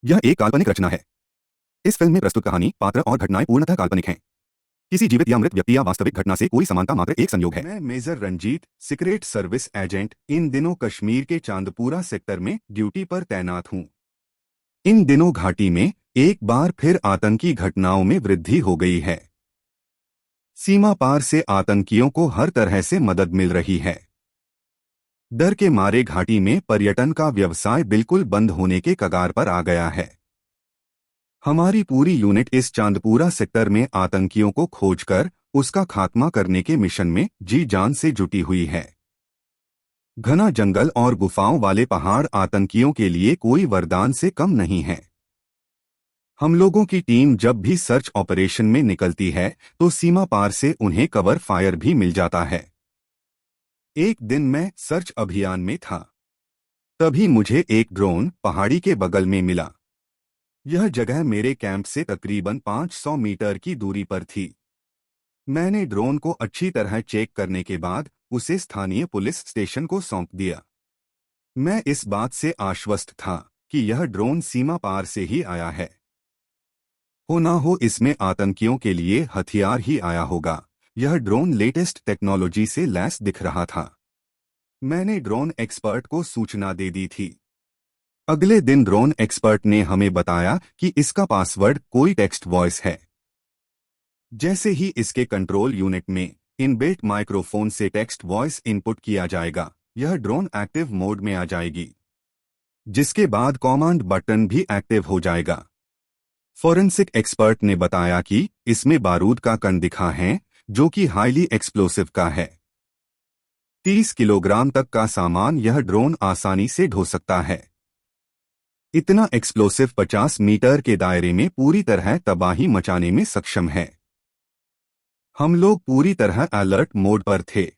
यह एक काल्पनिक रचना है। इस फिल्म में प्रस्तुत कहानी, पात्र और घटनाएं पूर्णतः काल्पनिक हैं। किसी जीवित या मृत व्यक्ति या वास्तविक घटना से कोई समानता मात्र एक संयोग है। मैं major Ranjit, secret service agent, इन दिनों कश्मीर के चांदपुरा सेक्टर में ड्यूटी पर तैनात हूँ। इन दिनों घाटी में एक बार फिर आतंकी घटनाओं में वृद्धि हो गई है। सीमा पार से आतंकियों को हर तरह से मदद मिल रही है। डर के मारे घाटी में पर्यटन का व्यवसाय बिल्कुल बंद होने के कगार पर आ गया है। हमारी पूरी यूनिट इस चांदपुरा सेक्टर में आतंकियों को खोजकर उसका खात्मा करने के मिशन में जी जान से जुटी हुई है। घना जंगल और गुफाओं वाले पहाड़ आतंकियों के लिए कोई वरदान से कम नहीं है। हम लोगों की टीम जब भी सर्च ऑपरेशन में निकलती है तो सीमा पार से उन्हें कवर फायर भी मिल जाता है। एक दिन मैं सर्च अभियान में था, तभी मुझे एक ड्रोन पहाड़ी के बगल में मिला। यह जगह मेरे कैंप से तकरीबन 500 मीटर की दूरी पर थी। मैंने ड्रोन को अच्छी तरह चेक करने के बाद उसे स्थानीय पुलिस स्टेशन को सौंप दिया। मैं इस बात से आश्वस्त था कि यह ड्रोन सीमा पार से ही आया है। हो ना हो इसमें आतंकियों के लिए हथियार ही आया होगा। यह ड्रोन लेटेस्ट टेक्नोलॉजी से लैस दिख रहा था। मैंने ड्रोन एक्सपर्ट को सूचना दे दी थी। अगले दिन ड्रोन एक्सपर्ट ने हमें बताया कि इसका पासवर्ड कोई टेक्स्ट वॉइस है। जैसे ही इसके कंट्रोल यूनिट में इनबिल्ट माइक्रोफोन से टेक्स्ट वॉइस इनपुट किया जाएगा, यह ड्रोन एक्टिव मोड में आ जाएगी, जिसके बाद कमांड बटन भी एक्टिव हो जाएगा। फोरेंसिक एक्सपर्ट ने बताया कि इसमें बारूद का कण दिखा है, जो कि हाईली एक्सप्लोसिव का है। 30 किलोग्राम तक का सामान यह ड्रोन आसानी से ढो सकता है। इतना एक्सप्लोसिव 50 मीटर के दायरे में पूरी तरह तबाही मचाने में सक्षम है। हम लोग पूरी तरह अलर्ट मोड पर थे।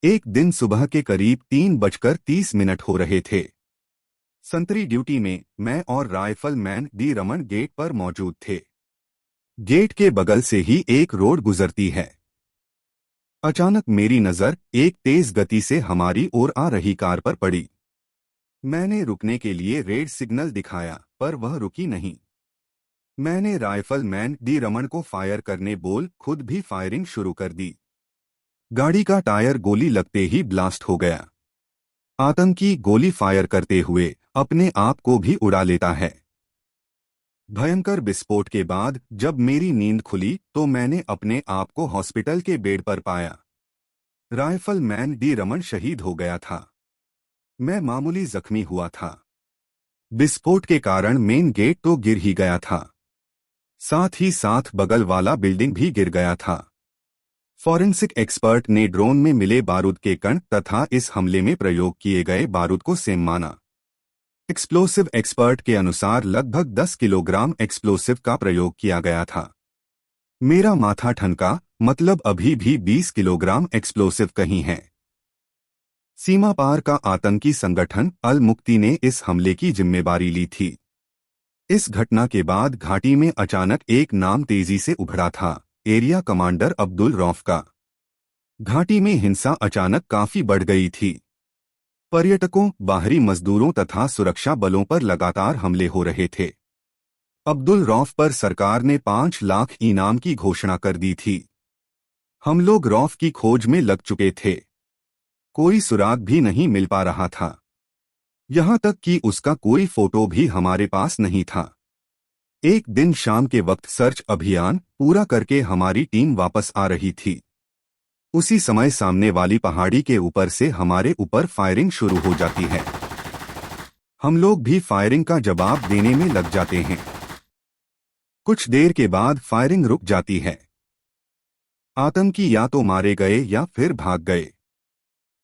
एक दिन सुबह के करीब 3:30 हो रहे थे। संतरी ड्यूटी में मैं और राइफलमैन डी रमन गेट पर मौजूद थे। गेट के बगल से ही एक रोड गुजरती है। अचानक मेरी नजर एक तेज गति से हमारी ओर आ रही कार पर पड़ी। मैंने रुकने के लिए रेड सिग्नल दिखाया, पर वह रुकी नहीं। मैंने राइफलमैन डी रमन को फायर करने बोल खुद भी फायरिंग शुरू कर दी। गाड़ी का टायर गोली लगते ही ब्लास्ट हो गया। आतंकी गोली फायर करते हुए अपने आप को भी उड़ा लेता है। भयंकर विस्फोट के बाद जब मेरी नींद खुली तो मैंने अपने आप को हॉस्पिटल के बेड पर पाया। राइफलमैन डी रमन शहीद हो गया था। मैं मामूली जख्मी हुआ था। विस्फोट के कारण मेन गेट तो गिर ही गया था, साथ ही साथ बगल वाला बिल्डिंग भी गिर गया था। फॉरेंसिक एक्सपर्ट ने ड्रोन में मिले बारूद के कण तथा इस हमले में प्रयोग किए गए बारूद को सेम माना। एक्सप्लोसिव एक्सपर्ट के अनुसार लगभग 10 किलोग्राम एक्सप्लोसिव का प्रयोग किया गया था। मेरा माथा ठनका, मतलब अभी भी 20 किलोग्राम एक्सप्लोसिव कहीं है। सीमा पार का आतंकी संगठन अल मुक्ति ने इस हमले की जिम्मेदारी ली थी। इस घटना के बाद घाटी में अचानक एक नाम तेजी से उभरा था, एरिया कमांडर अब्दुल रौफ का। घाटी में हिंसा अचानक काफी बढ़ गई थी। पर्यटकों, बाहरी मजदूरों तथा सुरक्षा बलों पर लगातार हमले हो रहे थे। अब्दुल रौफ पर सरकार ने 5 लाख इनाम की घोषणा कर दी थी। हम लोग रौफ की खोज में लग चुके थे। कोई सुराग भी नहीं मिल पा रहा था। यहां तक कि उसका कोई फोटो भी हमारे पास नहीं था। एक दिन शाम के वक्त सर्च अभियान पूरा करके हमारी टीम वापस आ रही थी। उसी समय सामने वाली पहाड़ी के ऊपर से हमारे ऊपर फायरिंग शुरू हो जाती है। हम लोग भी फायरिंग का जवाब देने में लग जाते हैं। कुछ देर के बाद फायरिंग रुक जाती है। आतंकी या तो मारे गए या फिर भाग गए।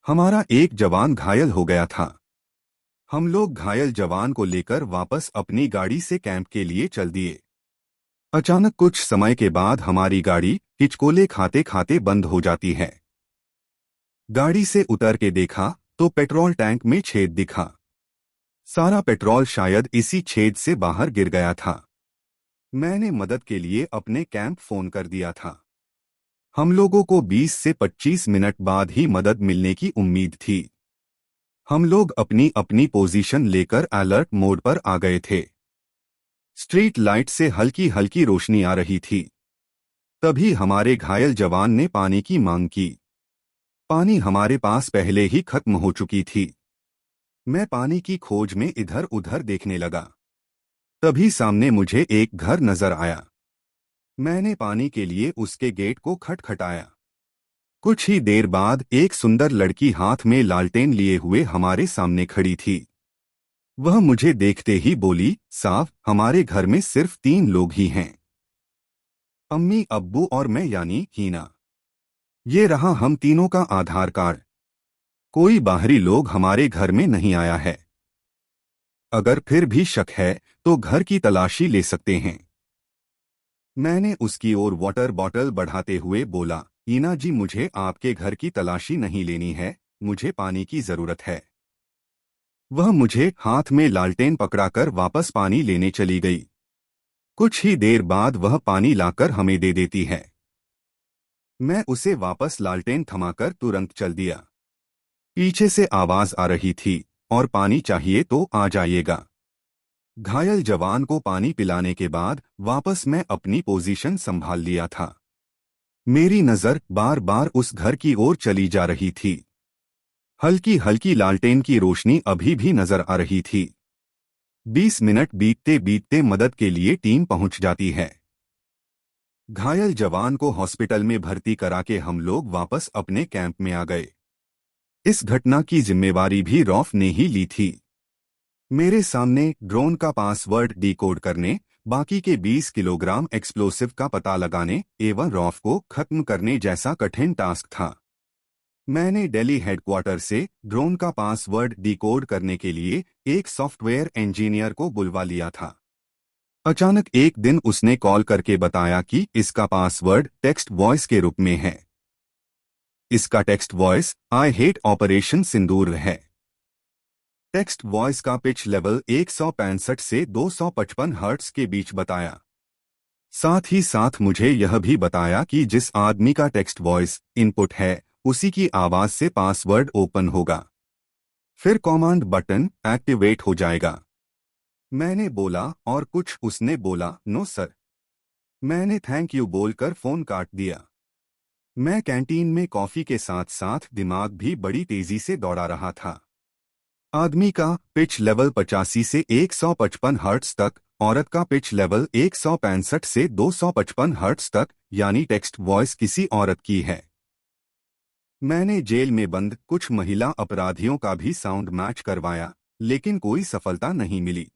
हमारा एक जवान घायल हो गया था। हम लोग घायल जवान को लेकर वापस अपनी गाड़ी से कैंप के लिए चल दिए। अचानक कुछ समय के बाद हमारी गाड़ी हिचकोले खाते खाते बंद हो जाती है। गाड़ी से उतर के देखा तो पेट्रोल टैंक में छेद दिखा। सारा पेट्रोल शायद इसी छेद से बाहर गिर गया था। मैंने मदद के लिए अपने कैंप फोन कर दिया था। हम लोगों को 20 से 25 मिनट बाद ही मदद मिलने की उम्मीद थी। हम लोग अपनी अपनी पोजीशन लेकर अलर्ट मोड पर आ गए थे। स्ट्रीट लाइट से हल्की हल्की रोशनी आ रही थी। तभी हमारे घायल जवान ने पानी की मांग की। पानी हमारे पास पहले ही खत्म हो चुकी थी। मैं पानी की खोज में इधर उधर देखने लगा। तभी सामने मुझे एक घर नजर आया। मैंने पानी के लिए उसके गेट को खटखटाया। कुछ ही देर बाद एक सुंदर लड़की हाथ में लालटेन लिए हुए हमारे सामने खड़ी थी। वह मुझे देखते ही बोली, साहब, हमारे घर में सिर्फ 3 लोग ही हैं, अम्मी, अब्बू और मैं यानी हीना। ये रहा हम तीनों का आधार कार्ड। कोई बाहरी लोग हमारे घर में नहीं आया है। अगर फिर भी शक है तो घर की तलाशी ले सकते हैं। मैंने उसकी ओर वाटर बॉटल बढ़ाते हुए बोला, हीना जी, मुझे आपके घर की तलाशी नहीं लेनी है, मुझे पानी की जरूरत है। वह मुझे हाथ में लालटेन पकड़ाकर वापस पानी लेने चली गई। कुछ ही देर बाद वह पानी लाकर हमें दे देती है। मैं उसे वापस लालटेन थमाकर तुरंत चल दिया। पीछे से आवाज आ रही थी, और पानी चाहिए तो आ जाइएगा। घायल जवान को पानी पिलाने के बाद वापस मैं अपनी पोजीशन संभाल लिया था। मेरी नजर बार बार उस घर की ओर चली जा रही थी। हल्की हल्की लालटेन की रोशनी अभी भी नजर आ रही थी। 20 मिनट बीतते बीतते मदद के लिए टीम पहुंच जाती है। घायल जवान को हॉस्पिटल में भर्ती करा के हम लोग वापस अपने कैंप में आ गए। इस घटना की जिम्मेवारी भी रॉफ ने ही ली थी। मेरे सामने ड्रोन का पासवर्ड डिकोड करने, बाकी के 20 किलोग्राम एक्सप्लोसिव का पता लगाने एवं रॉफ को खत्म करने जैसा कठिन टास्क था। मैंने दिल्ली हेडक्वार्टर से ड्रोन का पासवर्ड डिकोड करने के लिए एक सॉफ्टवेयर इंजीनियर को बुलवा लिया था। अचानक एक दिन उसने कॉल करके बताया कि इसका पासवर्ड टेक्स्ट वॉइस के रूप में है। इसका text voice I hate operation Sindoor है। टेक्स्ट वॉइस का पिच लेवल 165 से 255 हर्ट्ज के बीच बताया। साथ ही साथ मुझे यह भी बताया कि जिस आदमी का टेक्स्ट वॉइस इनपुट है उसी की आवाज से पासवर्ड ओपन होगा, फिर कमांड बटन एक्टिवेट हो जाएगा। मैंने बोला और कुछ? उसने बोला, नो सर। मैंने थैंक यू बोलकर फोन काट दिया। मैं कैंटीन में कॉफी के साथ साथ दिमाग भी बड़ी तेजी से दौड़ा रहा था। आदमी का पिच लेवल 85 से 155 हर्ट्ज तक, औरत का पिच लेवल 165 से 255 हर्ट्ज तक, यानी टेक्स्ट वॉइस किसी औरत की है। मैंने जेल में बंद कुछ महिला अपराधियों का भी साउंड मैच करवाया, लेकिन कोई सफलता नहीं मिली।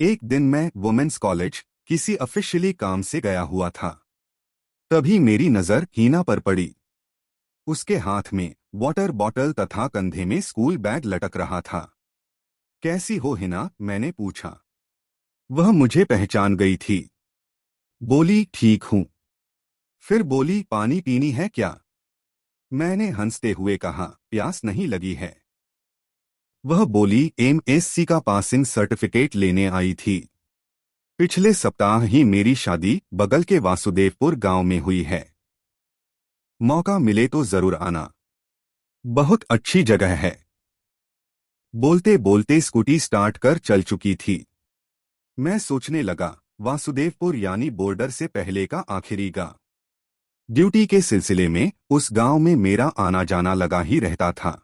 एक दिन मैं वुमेन्स कॉलेज किसी ऑफिशियली काम से गया हुआ था। तभी मेरी नजर हीना पर पड़ी। उसके हाथ में वाटर बॉटल तथा कंधे में स्कूल बैग लटक रहा था। कैसी हो हिना? मैंने पूछा। वह मुझे पहचान गई थी। बोली, ठीक हूं। फिर बोली, पानी पीनी है क्या? मैंने हंसते हुए कहा, प्यास नहीं लगी है। वह बोली, एमएससी का पासिंग सर्टिफिकेट लेने आई थी। पिछले सप्ताह ही मेरी शादी बगल के वासुदेवपुर गांव में हुई है। मौका मिले तो जरूर आना, बहुत अच्छी जगह है। बोलते बोलते स्कूटी स्टार्ट कर चल चुकी थी। मैं सोचने लगा, वासुदेवपुर यानी बॉर्डर से पहले का आखिरी गांव। ड्यूटी के सिलसिले में उस गांव में मेरा आना जाना लगा ही रहता था।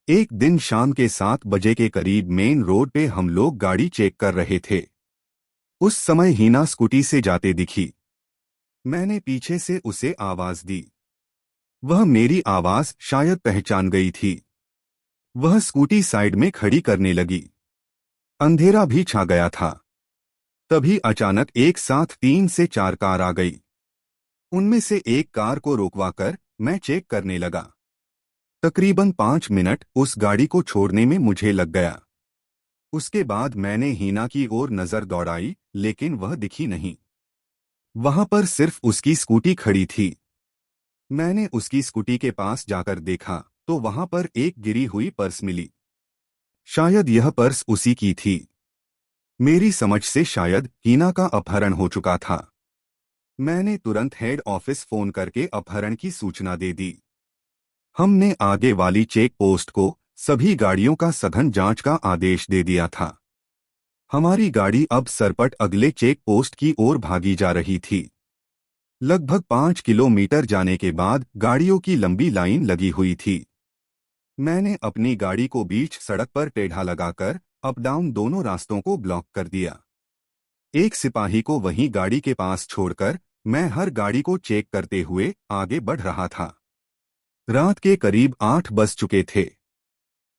एक दिन शाम के 7 बजे के करीब मेन रोड पे हम लोग गाड़ी चेक कर रहे थे। उस समय हीना स्कूटी से जाते दिखी। मैंने पीछे से उसे आवाज दी। वह मेरी आवाज शायद पहचान गई थी। वह स्कूटी साइड में खड़ी करने लगी। अंधेरा भी छा गया था। तभी अचानक एक साथ 3 से 4 कार आ गई। उनमें से एक कार को रोकवाकर मैं चेक करने लगा। तकरीबन 5 मिनट उस गाड़ी को छोड़ने में मुझे लग गया। उसके बाद मैंने हीना की ओर नजर दौड़ाई, लेकिन वह दिखी नहीं। वहां पर सिर्फ उसकी स्कूटी खड़ी थी। मैंने उसकी स्कूटी के पास जाकर देखा तो वहां पर एक गिरी हुई पर्स मिली। शायद यह पर्स उसी की थी। मेरी समझ से शायद हीना का अपहरण हो चुका था। मैंने तुरंत हेड ऑफिस फोन करके अपहरण की सूचना दे दी। हमने आगे वाली चेक पोस्ट को सभी गाड़ियों का सघन जांच का आदेश दे दिया था। हमारी गाड़ी अब सरपट अगले चेक पोस्ट की ओर भागी जा रही थी। लगभग 5 किलोमीटर जाने के बाद गाड़ियों की लंबी लाइन लगी हुई थी। मैंने अपनी गाड़ी को बीच सड़क पर टेढ़ा लगाकर अप डाउन दोनों रास्तों को ब्लॉक कर दिया। एक सिपाही को वहीं गाड़ी के पास छोड़कर मैं हर गाड़ी को चेक करते हुए आगे बढ़ रहा था। रात के करीब 8 बज चुके थे।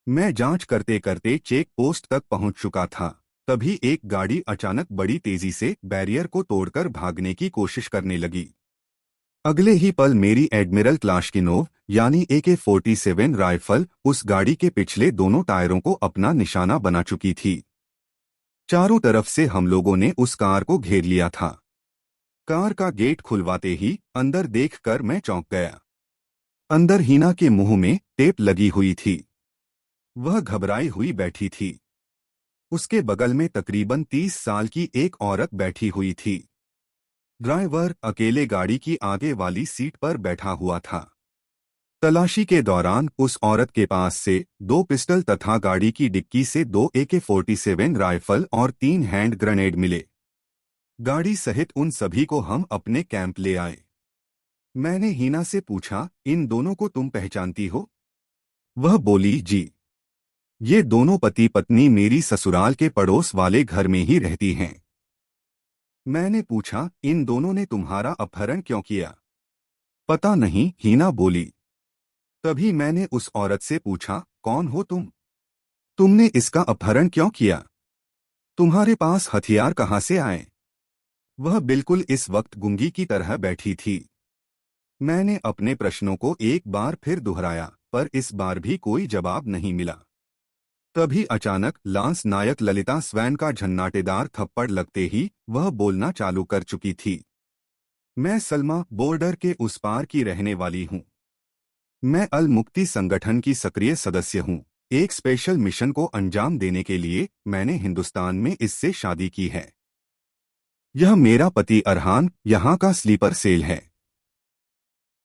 मैं जांच करते करते चेक पोस्ट तक पहुंच चुका था। तभी एक गाड़ी अचानक बड़ी तेजी से बैरियर को तोड़कर भागने की कोशिश करने लगी। अगले ही पल मेरी एडमिरल क्लाशकिनोव यानी AK-47 राइफल उस गाड़ी के पिछले दोनों टायरों को अपना निशाना बना चुकी थी। चारों तरफ से हम लोगों ने उस कार को घेर लिया था। कार का गेट खुलवाते ही अंदर देखकर मैं चौंक गया। अंदर हीना के मुंह में टेप लगी हुई थी। वह घबराई हुई बैठी थी। उसके बगल में तकरीबन 30 साल की एक औरत बैठी हुई थी। ड्राइवर अकेले गाड़ी की आगे वाली सीट पर बैठा हुआ था। तलाशी के दौरान उस औरत के पास से 2 पिस्टल तथा गाड़ी की डिक्की से 2 AK-47 राइफल और 3 हैंड ग्रेनेड मिले। गाड़ी सहित उन सभी को हम अपने कैंप ले आए। मैंने हीना से पूछा, इन दोनों को तुम पहचानती हो? वह बोली, जी। ये दोनों पति पत्नी मेरी ससुराल के पड़ोस वाले घर में ही रहती हैं। मैंने पूछा, इन दोनों ने तुम्हारा अपहरण क्यों किया? पता नहीं, हीना बोली। तभी मैंने उस औरत से पूछा, कौन हो तुम? तुमने इसका अपहरण क्यों किया? तुम्हारे पास हथियार कहाँ से आए? वह बिल्कुल इस वक्त गूंगी की तरह बैठी थी। मैंने अपने प्रश्नों को एक बार फिर दोहराया, पर इस बार भी कोई जवाब नहीं मिला। तभी अचानक लांस नायक ललिता स्वैन का झन्नाटेदार थप्पड़ लगते ही वह बोलना चालू कर चुकी थी। मैं सलमा, बॉर्डर के उस पार की रहने वाली हूँ। मैं अल मुक्ति संगठन की सक्रिय सदस्य हूँ। एक स्पेशल मिशन को अंजाम देने के लिए मैंने हिंदुस्तान में इससे शादी की है। यह मेरा पति अरहान यहाँ का स्लीपर सेल है।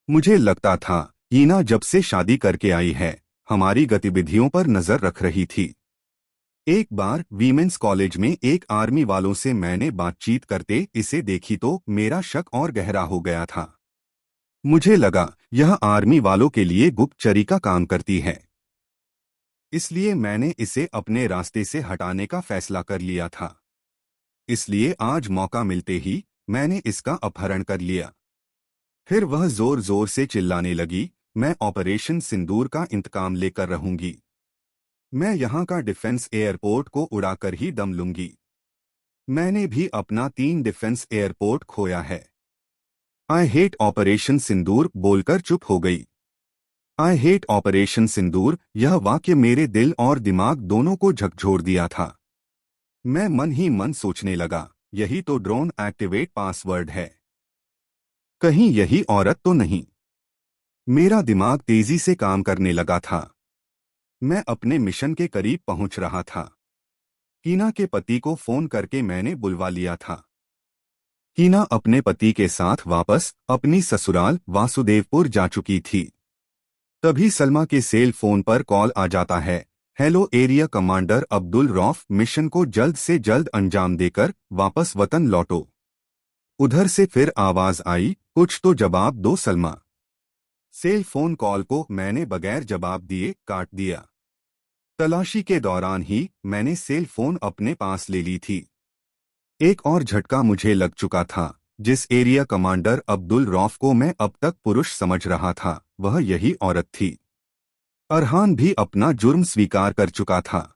मुझे लगता था हीना जब से शादी करके आई है हमारी गतिविधियों पर नजर रख रही थी। एक बार वीमेंस कॉलेज में एक आर्मी वालों से मैंने बातचीत करते इसे देखी तो मेरा शक और गहरा हो गया था। मुझे लगा यह आर्मी वालों के लिए गुप्तचरी का काम करती है। इसलिए मैंने इसे अपने रास्ते से हटाने का फैसला कर लिया था। इसलिए आज मौका मिलते ही मैंने इसका अपहरण कर लिया। फिर वह जोर जोर से चिल्लाने लगी, मैं ऑपरेशन सिंदूर का इंतकाम लेकर रहूंगी। मैं यहाँ का डिफेंस एयरपोर्ट को उड़ाकर ही दम लूंगी। मैंने भी अपना 3 डिफेंस एयरपोर्ट खोया है। आई हेट ऑपरेशन सिंदूर बोलकर चुप हो गई। आई हेट ऑपरेशन सिंदूर, यह वाक्य मेरे दिल और दिमाग दोनों को झकझोर दिया था। मैं मन ही मन सोचने लगा, यही तो ड्रोन एक्टिवेट पासवर्ड है। कहीं यही औरत तो नहीं? मेरा दिमाग तेजी से काम करने लगा था। मैं अपने मिशन के करीब पहुंच रहा था। हीना के पति को फोन करके मैंने बुलवा लिया था। हीना अपने पति के साथ वापस अपनी ससुराल वासुदेवपुर जा चुकी थी। तभी सलमा के सेल फोन पर कॉल आ जाता है, hello area commander Abdul Rauf, mission को जल्द से जल्द अंजाम देकर वापस वतन लौटो। उधर से फिर आवाज आई, कुछ तो जवाब दो सलमा। सेल फोन कॉल को मैंने बगैर जवाब दिए काट दिया। तलाशी के दौरान ही मैंने सेल फोन अपने पास ले ली थी। एक और झटका मुझे लग चुका था। जिस एरिया कमांडर अब्दुल रौफ को मैं अब तक पुरुष समझ रहा था वह यही औरत थी। अरहान भी अपना जुर्म स्वीकार कर चुका था।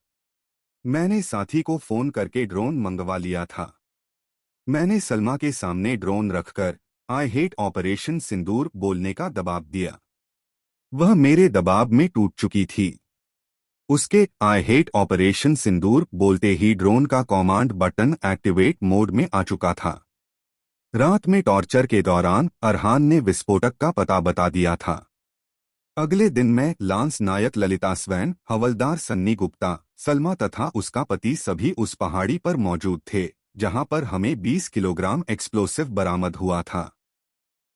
मैंने साथी को फोन करके ड्रोन मंगवा लिया था। मैंने सलमा के सामने ड्रोन रखकर आई हेट ऑपरेशन सिंदूर बोलने का दबाव दिया। वह मेरे दबाव में टूट चुकी थी। उसके आई हेट ऑपरेशन सिंदूर बोलते ही ड्रोन का कमांड बटन एक्टिवेट मोड में आ चुका था। रात में टॉर्चर के दौरान अरहान ने विस्फोटक का पता बता दिया था। अगले दिन मैं लांस नायक ललिता स्वैन, हवलदार सन्नी गुप्ता, सलमा तथा उसका पति सभी उस पहाड़ी पर मौजूद थे जहां पर हमें 20 किलोग्राम एक्सप्लोसिव बरामद हुआ था।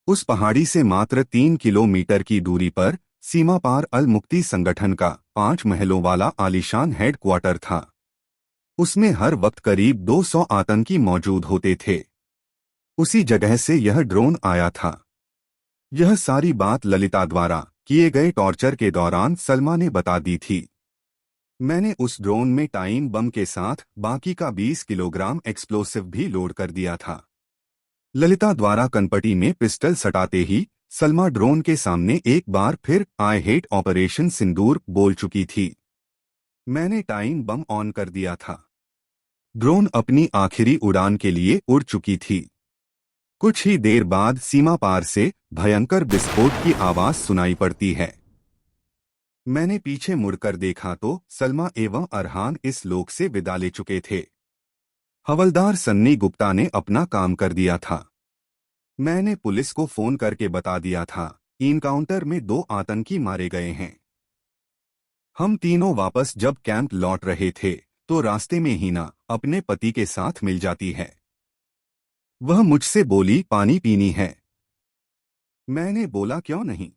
उस पहाड़ी से मात्र 3 किलोमीटर की दूरी पर सीमा पार अल मुक्ति संगठन का 5 महलों वाला आलीशान हेडक्वार्टर था। उसमें हर वक्त करीब 200 आतंकी मौजूद होते थे। उसी जगह से यह ड्रोन आया था। यह सारी बात ललिता द्वारा किए गए टॉर्चर के दौरान सलमा ने बता दी थी। मैंने उस ड्रोन में टाइम बम के साथ बाकी का 20 किलोग्राम एक्सप्लोसिव भी लोड कर दिया था। ललिता द्वारा कनपटी में पिस्टल सटाते ही सलमा ड्रोन के सामने एक बार फिर आई हेट ऑपरेशन सिंदूर बोल चुकी थी। मैंने टाइम बम ऑन कर दिया था। ड्रोन अपनी आखिरी उड़ान के लिए उड़ चुकी थी। कुछ ही देर बाद सीमा पार से भयंकर विस्फोट की आवाज सुनाई पड़ती है। मैंने पीछे मुड़कर देखा तो सलमा एवं अरहान इस लोक से विदा ले चुके थे। हवलदार सन्नी गुप्ता ने अपना काम कर दिया था। मैंने पुलिस को फोन करके बता दिया था, इनकाउंटर में 2 आतंकी मारे गए हैं। हम तीनों वापस जब कैंप लौट रहे थे तो रास्ते में हिना अपने पति के साथ मिल जाती है। वह मुझसे बोली, पानी पीनी है। मैंने बोला, क्यों नहीं।